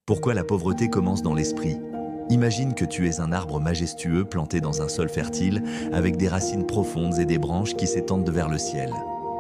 Pourquoi la pauvreté commence dans l'esprit? Imagine que tu es un arbre majestueux planté dans un sol fertile, avec des racines profondes et des branches qui s'étendent vers le ciel.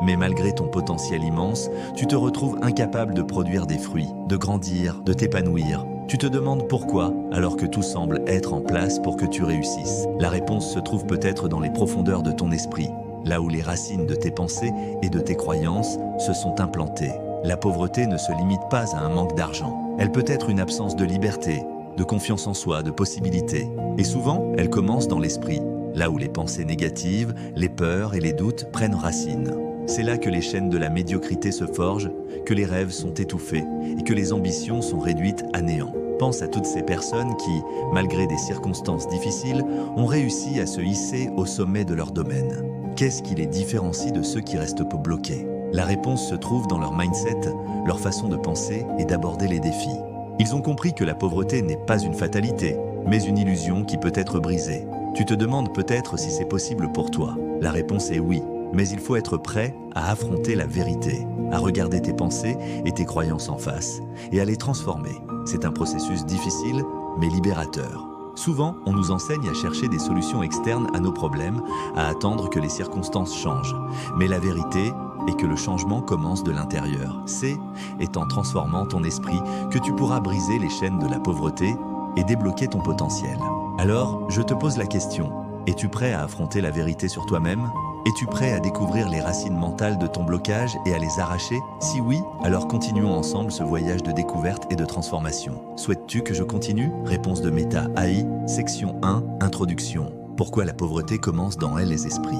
Mais malgré ton potentiel immense, tu te retrouves incapable de produire des fruits, de grandir, de t'épanouir. Tu te demandes pourquoi, alors que tout semble être en place pour que tu réussisses. La réponse se trouve peut-être dans les profondeurs de ton esprit, là où les racines de tes pensées et de tes croyances se sont implantées. La pauvreté ne se limite pas à un manque d'argent. Elle peut être une absence de liberté, de confiance en soi, de possibilités. Et souvent, elle commence dans l'esprit, là où les pensées négatives, les peurs et les doutes prennent racine. C'est là que les chaînes de la médiocrité se forgent, que les rêves sont étouffés et que les ambitions sont réduites à néant. Pense à toutes ces personnes qui, malgré des circonstances difficiles, ont réussi à se hisser au sommet de leur domaine. Qu'est-ce qui les différencie de ceux qui restent bloqués? La réponse se trouve dans leur mindset, leur façon de penser et d'aborder les défis. Ils ont compris que la pauvreté n'est pas une fatalité, mais une illusion qui peut être brisée. Tu te demandes peut-être si c'est possible pour toi. La réponse est oui, mais il faut être prêt à affronter la vérité, à regarder tes pensées et tes croyances en face, et à les transformer. C'est un processus difficile, mais libérateur. Souvent, on nous enseigne à chercher des solutions externes à nos problèmes, à attendre que les circonstances changent. Mais la vérité est que le changement commence de l'intérieur. C'est en transformant ton esprit que tu pourras briser les chaînes de la pauvreté et débloquer ton potentiel. Alors, je te pose la question, es-tu prêt à affronter la vérité sur toi-même? Es-tu prêt à découvrir les racines mentales de ton blocage et à les arracher? Si oui, alors continuons ensemble ce voyage de découverte et de transformation. Souhaites-tu que je continue? Réponse de Meta AI, section 1, Introduction. Pourquoi la pauvreté commence dans les esprits?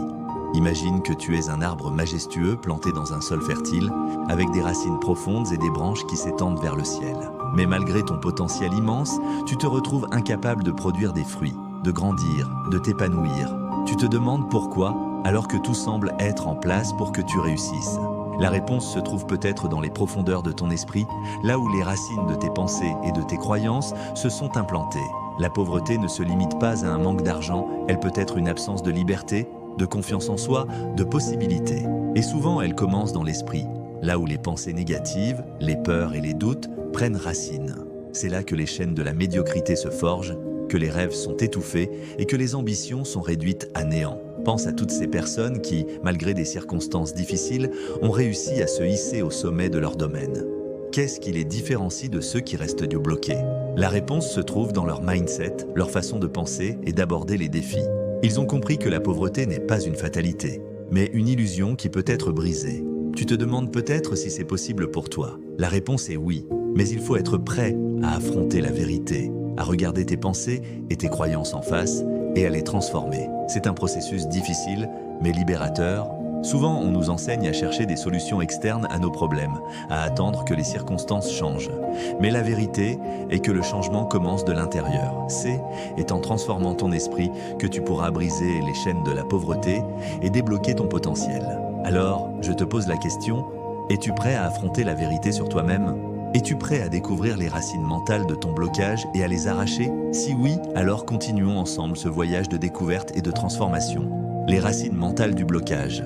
Imagine que tu es un arbre majestueux planté dans un sol fertile, avec des racines profondes et des branches qui s'étendent vers le ciel. Mais malgré ton potentiel immense, tu te retrouves incapable de produire des fruits, de grandir, de t'épanouir. Tu te demandes pourquoi, alors que tout semble être en place pour que tu réussisses. La réponse se trouve peut-être dans les profondeurs de ton esprit, là où les racines de tes pensées et de tes croyances se sont implantées. La pauvreté ne se limite pas à un manque d'argent, elle peut être une absence de liberté, de confiance en soi, de possibilités. Et souvent, elle commence dans l'esprit, là où les pensées négatives, les peurs et les doutes prennent racine. C'est là que les chaînes de la médiocrité se forgent, que les rêves sont étouffés et que les ambitions sont réduites à néant. Pense à toutes ces personnes qui, malgré des circonstances difficiles, ont réussi à se hisser au sommet de leur domaine. Qu'est-ce qui les différencie de ceux qui restent bloqués? La réponse se trouve dans leur mindset, leur façon de penser et d'aborder les défis. Ils ont compris que la pauvreté n'est pas une fatalité, mais une illusion qui peut être brisée. Tu te demandes peut-être si c'est possible pour toi. La réponse est oui, mais il faut être prêt à affronter la vérité, à regarder tes pensées et tes croyances en face et à les transformer. C'est un processus difficile, mais libérateur. Souvent, on nous enseigne à chercher des solutions externes à nos problèmes, à attendre que les circonstances changent. Mais la vérité est que le changement commence de l'intérieur. C'est en transformant ton esprit que tu pourras briser les chaînes de la pauvreté et débloquer ton potentiel. Alors, je te pose la question, es-tu prêt à affronter la vérité sur toi-même? Es-tu prêt à découvrir les racines mentales de ton blocage et à les arracher? Si oui, alors continuons ensemble ce voyage de découverte et de transformation. Les racines mentales du blocage.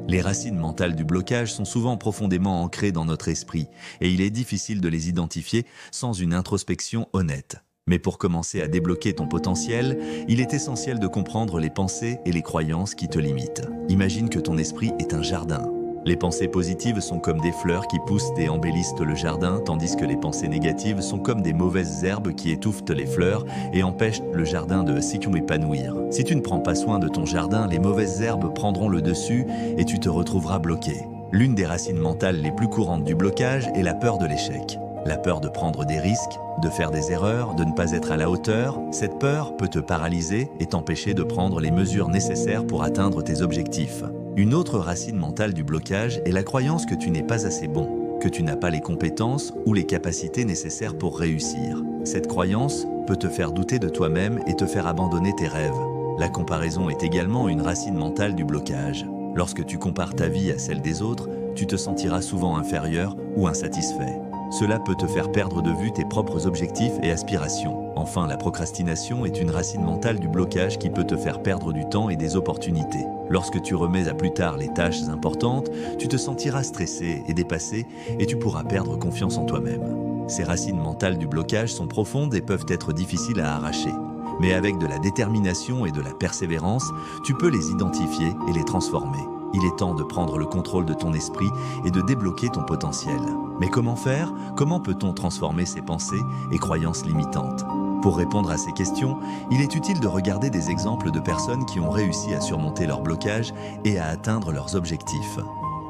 Les racines mentales du blocage sont souvent profondément ancrées dans notre esprit et il est difficile de les identifier sans une introspection honnête. Mais pour commencer à débloquer ton potentiel, il est essentiel de comprendre les pensées et les croyances qui te limitent. Imagine que ton esprit est un jardin. Les pensées positives sont comme des fleurs qui poussent et embellissent le jardin, tandis que les pensées négatives sont comme des mauvaises herbes qui étouffent les fleurs et empêchent le jardin de s'épanouir. Si tu ne prends pas soin de ton jardin, les mauvaises herbes prendront le dessus et tu te retrouveras bloqué. L'une des racines mentales les plus courantes du blocage est la peur de l'échec. La peur de prendre des risques, de faire des erreurs, de ne pas être à la hauteur. Cette peur peut te paralyser et t'empêcher de prendre les mesures nécessaires pour atteindre tes objectifs. Une autre racine mentale du blocage est la croyance que tu n'es pas assez bon, que tu n'as pas les compétences ou les capacités nécessaires pour réussir. Cette croyance peut te faire douter de toi-même et te faire abandonner tes rêves. La comparaison est également une racine mentale du blocage. Lorsque tu compares ta vie à celle des autres, tu te sentiras souvent inférieur ou insatisfait. Cela peut te faire perdre de vue tes propres objectifs et aspirations. Enfin, la procrastination est une racine mentale du blocage qui peut te faire perdre du temps et des opportunités. Lorsque tu remets à plus tard les tâches importantes, tu te sentiras stressé et dépassé et tu pourras perdre confiance en toi-même. Ces racines mentales du blocage sont profondes et peuvent être difficiles à arracher. Mais avec de la détermination et de la persévérance, tu peux les identifier et les transformer. Il est temps de prendre le contrôle de ton esprit et de débloquer ton potentiel. Mais comment faire? Comment peut-on transformer ses pensées et croyances limitantes? Pour répondre à ces questions, il est utile de regarder des exemples de personnes qui ont réussi à surmonter leurs blocages et à atteindre leurs objectifs.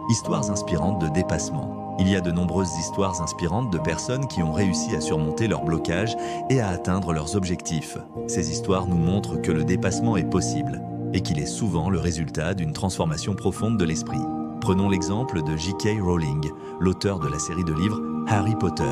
Histoires inspirantes de dépassement. Il y a de nombreuses histoires inspirantes de personnes qui ont réussi à surmonter leurs blocages et à atteindre leurs objectifs. Ces histoires nous montrent que le dépassement est possible et qu'il est souvent le résultat d'une transformation profonde de l'esprit. Prenons l'exemple de J.K. Rowling, l'auteur de la série de livres Harry Potter.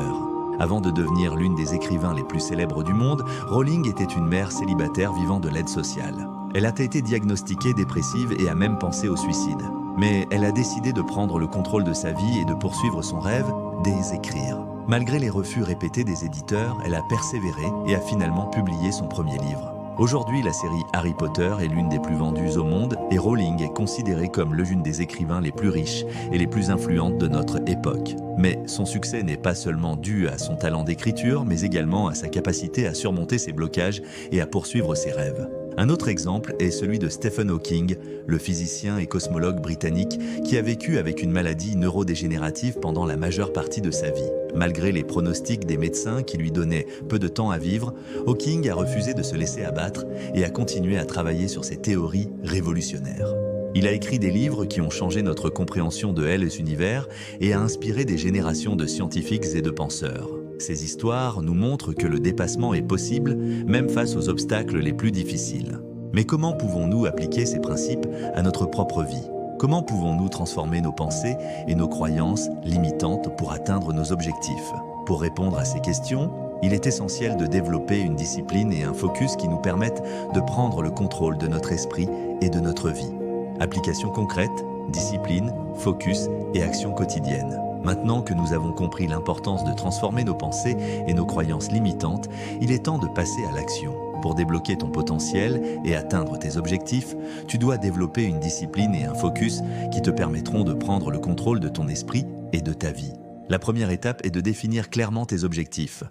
Avant de devenir l'une des écrivains les plus célèbres du monde, Rowling était une mère célibataire vivant de l'aide sociale. Elle a été diagnostiquée dépressive et a même pensé au suicide. Mais elle a décidé de prendre le contrôle de sa vie et de poursuivre son rêve d'écrire. Malgré les refus répétés des éditeurs, elle a persévéré et a finalement publié son premier livre. Aujourd'hui, la série Harry Potter est l'une des plus vendues au monde et Rowling est considérée comme l'une des écrivains les plus riches et les plus influentes de notre époque. Mais son succès n'est pas seulement dû à son talent d'écriture, mais également à sa capacité à surmonter ses blocages et à poursuivre ses rêves. Un autre exemple est celui de Stephen Hawking, le physicien et cosmologue britannique qui a vécu avec une maladie neurodégénérative pendant la majeure partie de sa vie. Malgré les pronostics des médecins qui lui donnaient peu de temps à vivre, Hawking a refusé de se laisser abattre et a continué à travailler sur ses théories révolutionnaires. Il a écrit des livres qui ont changé notre compréhension de Hell's Univers et a inspiré des générations de scientifiques et de penseurs. Ces histoires nous montrent que le dépassement est possible, même face aux obstacles les plus difficiles. Mais comment pouvons-nous appliquer ces principes à notre propre vie? Comment pouvons-nous transformer nos pensées et nos croyances limitantes pour atteindre nos objectifs? Pour répondre à ces questions, il est essentiel de développer une discipline et un focus qui nous permettent de prendre le contrôle de notre esprit et de notre vie. Application concrète, discipline, focus et action quotidienne. Maintenant que nous avons compris l'importance de transformer nos pensées et nos croyances limitantes, il est temps de passer à l'action. Pour débloquer ton potentiel et atteindre tes objectifs, tu dois développer une discipline et un focus qui te permettront de prendre le contrôle de ton esprit et de ta vie. La première étape est de définir clairement tes objectifs.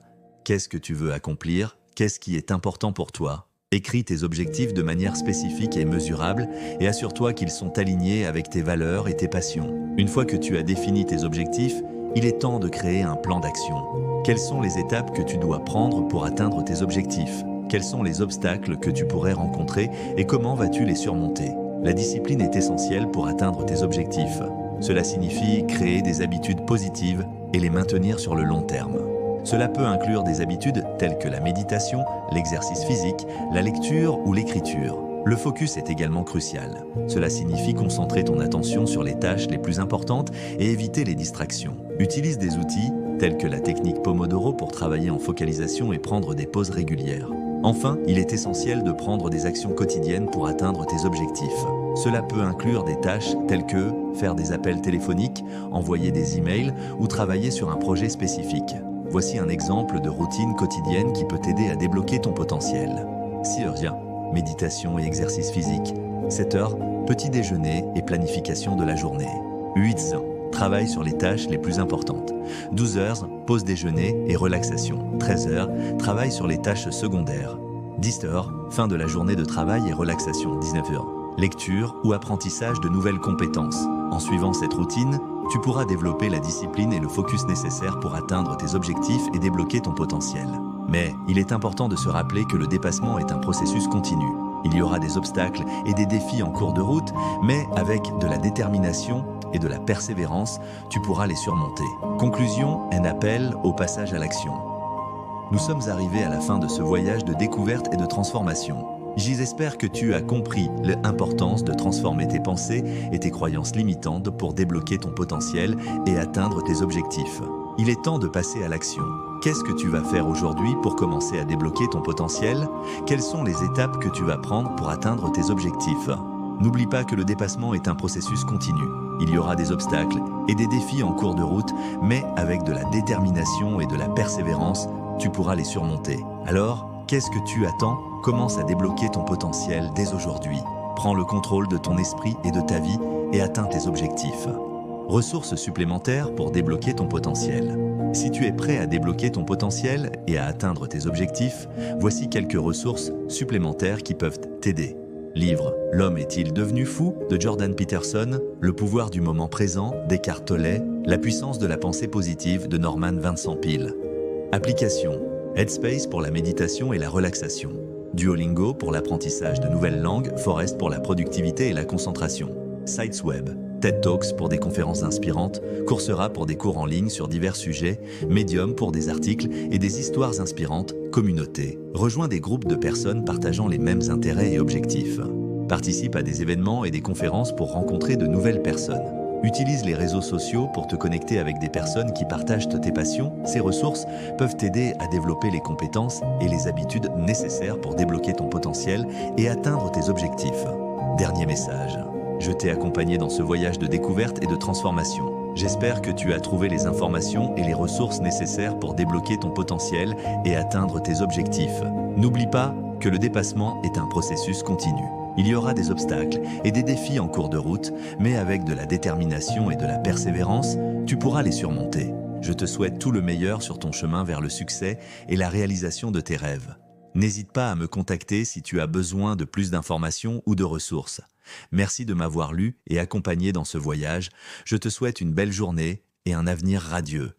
Qu'est-ce que tu veux accomplir? Qu'est-ce qui est important pour toi? Écris tes objectifs de manière spécifique et mesurable et assure-toi qu'ils sont alignés avec tes valeurs et tes passions. Une fois que tu as défini tes objectifs, il est temps de créer un plan d'action. Quelles sont les étapes que tu dois prendre pour atteindre tes objectifs? Quels sont les obstacles que tu pourrais rencontrer et comment vas-tu les surmonter? La discipline est essentielle pour atteindre tes objectifs. Cela signifie créer des habitudes positives et les maintenir sur le long terme. Cela peut inclure des habitudes telles que la méditation, l'exercice physique, la lecture ou l'écriture. Le focus est également crucial. Cela signifie concentrer ton attention sur les tâches les plus importantes et éviter les distractions. Utilise des outils tels que la technique Pomodoro pour travailler en focalisation et prendre des pauses régulières. Enfin, il est essentiel de prendre des actions quotidiennes pour atteindre tes objectifs. Cela peut inclure des tâches telles que faire des appels téléphoniques, envoyer des emails ou travailler sur un projet spécifique. Voici un exemple de routine quotidienne qui peut t'aider à débloquer ton potentiel. 6h, méditation et exercice physique. 7h, petit déjeuner et planification de la journée. 8h, travail sur les tâches les plus importantes. 12h, pause déjeuner et relaxation. 13h, travail sur les tâches secondaires. 10h, fin de la journée de travail et relaxation. 19h, lecture ou apprentissage de nouvelles compétences. En suivant cette routine, tu pourras développer la discipline et le focus nécessaires pour atteindre tes objectifs et débloquer ton potentiel. Mais il est important de se rappeler que le dépassement est un processus continu. Il y aura des obstacles et des défis en cours de route, mais avec de la détermination et de la persévérance, tu pourras les surmonter. Conclusion, un appel au passage à l'action. Nous sommes arrivés à la fin de ce voyage de découverte et de transformation. J'espère que tu as compris l'importance de transformer tes pensées et tes croyances limitantes pour débloquer ton potentiel et atteindre tes objectifs. Il est temps de passer à l'action. Qu'est-ce que tu vas faire aujourd'hui pour commencer à débloquer ton potentiel? Quelles sont les étapes que tu vas prendre pour atteindre tes objectifs? N'oublie pas que le dépassement est un processus continu. Il y aura des obstacles et des défis en cours de route, mais avec de la détermination et de la persévérance, tu pourras les surmonter. Alors, qu'est-ce que tu attends? Commence à débloquer ton potentiel dès aujourd'hui. Prends le contrôle de ton esprit et de ta vie et atteins tes objectifs. Ressources supplémentaires pour débloquer ton potentiel. Si tu es prêt à débloquer ton potentiel et à atteindre tes objectifs, voici quelques ressources supplémentaires qui peuvent t'aider. Livre L'homme est-il devenu fou de Jordan Peterson, Le pouvoir du moment présent d'Eckhart Tolle, La puissance de la pensée positive de Norman Vincent Peale. Application Headspace pour la méditation et la relaxation. Duolingo pour l'apprentissage de nouvelles langues, Forest pour la productivité et la concentration. Sites web, TED Talks pour des conférences inspirantes, Coursera pour des cours en ligne sur divers sujets, Medium pour des articles et des histoires inspirantes, Communauté. Rejoins des groupes de personnes partageant les mêmes intérêts et objectifs. Participe à des événements et des conférences pour rencontrer de nouvelles personnes. Utilise les réseaux sociaux pour te connecter avec des personnes qui partagent tes passions. Ces ressources peuvent t'aider à développer les compétences et les habitudes nécessaires pour débloquer ton potentiel et atteindre tes objectifs. Dernier message. Je t'ai accompagné dans ce voyage de découverte et de transformation. J'espère que tu as trouvé les informations et les ressources nécessaires pour débloquer ton potentiel et atteindre tes objectifs. N'oublie pas que le dépassement est un processus continu. Il y aura des obstacles et des défis en cours de route, mais avec de la détermination et de la persévérance, tu pourras les surmonter. Je te souhaite tout le meilleur sur ton chemin vers le succès et la réalisation de tes rêves. N'hésite pas à me contacter si tu as besoin de plus d'informations ou de ressources. Merci de m'avoir lu et accompagné dans ce voyage. Je te souhaite une belle journée et un avenir radieux.